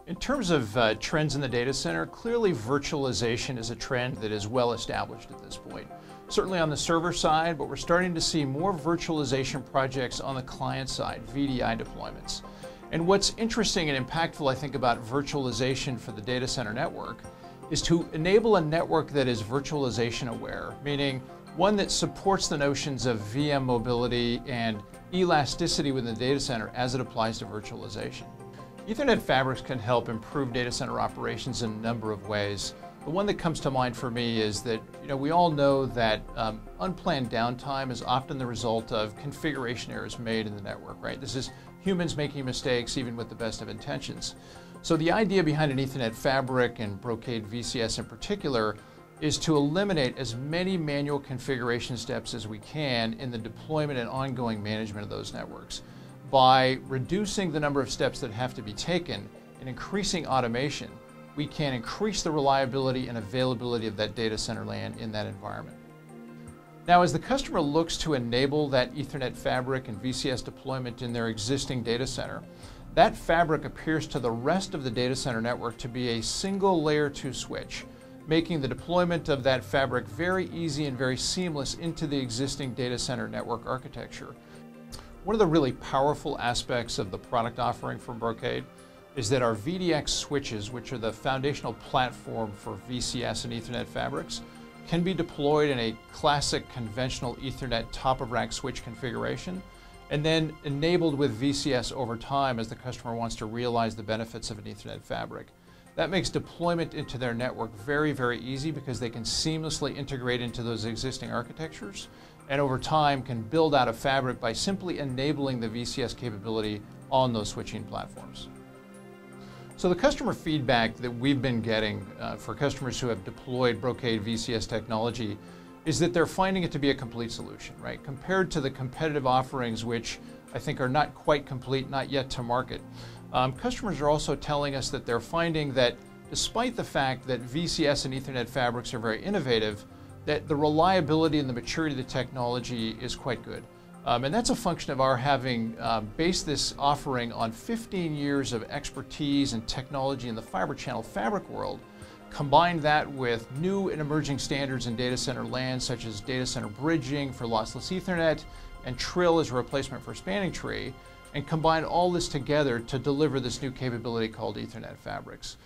In terms of trends in the data center, clearly virtualization is a trend that is well established at this point. Certainly on the server side, but we're starting to see more virtualization projects on the client side, VDI deployments. And what's interesting and impactful, I think, about virtualization for the data center network is to enable a network that is virtualization aware, meaning one that supports the notions of VM mobility and elasticity within the data center as it applies to virtualization. Ethernet fabrics can help improve data center operations in a number of ways. The one that comes to mind for me is that we all know that unplanned downtime is often the result of configuration errors made in the network, right? This is humans making mistakes even with the best of intentions. So the idea behind an Ethernet fabric and Brocade VCS in particular is to eliminate as many manual configuration steps as we can in the deployment and ongoing management of those networks. By reducing the number of steps that have to be taken and increasing automation, we can increase the reliability and availability of that data center LAN in that environment. Now, as the customer looks to enable that Ethernet fabric and VCS deployment in their existing data center, that fabric appears to the rest of the data center network to be a single layer 2 switch, making the deployment of that fabric very easy and very seamless into the existing data center network architecture. One of the really powerful aspects of the product offering from Brocade is that our VDX switches, which are the foundational platform for VCS and Ethernet fabrics, can be deployed in a classic conventional Ethernet top-of-rack switch configuration, and then enabled with VCS over time as the customer wants to realize the benefits of an Ethernet fabric. That makes deployment into their network very, very easy because they can seamlessly integrate into those existing architectures, and over time can build out a fabric by simply enabling the VCS capability on those switching platforms. So the customer feedback that we've been getting for customers who have deployed Brocade VCS technology is that they're finding it to be a complete solution, right? Compared to the competitive offerings, which I think are not quite complete, not yet to market. Customers are also telling us that they're finding that despite the fact that VCS and Ethernet fabrics are very innovative, that the reliability and the maturity of the technology is quite good. And that's a function of our having based this offering on 15 years of expertise and technology in the fiber channel fabric world, combine that with new and emerging standards in data center LAN, such as data center bridging for lossless Ethernet and Trill as a replacement for spanning tree, and combine all this together to deliver this new capability called Ethernet fabrics.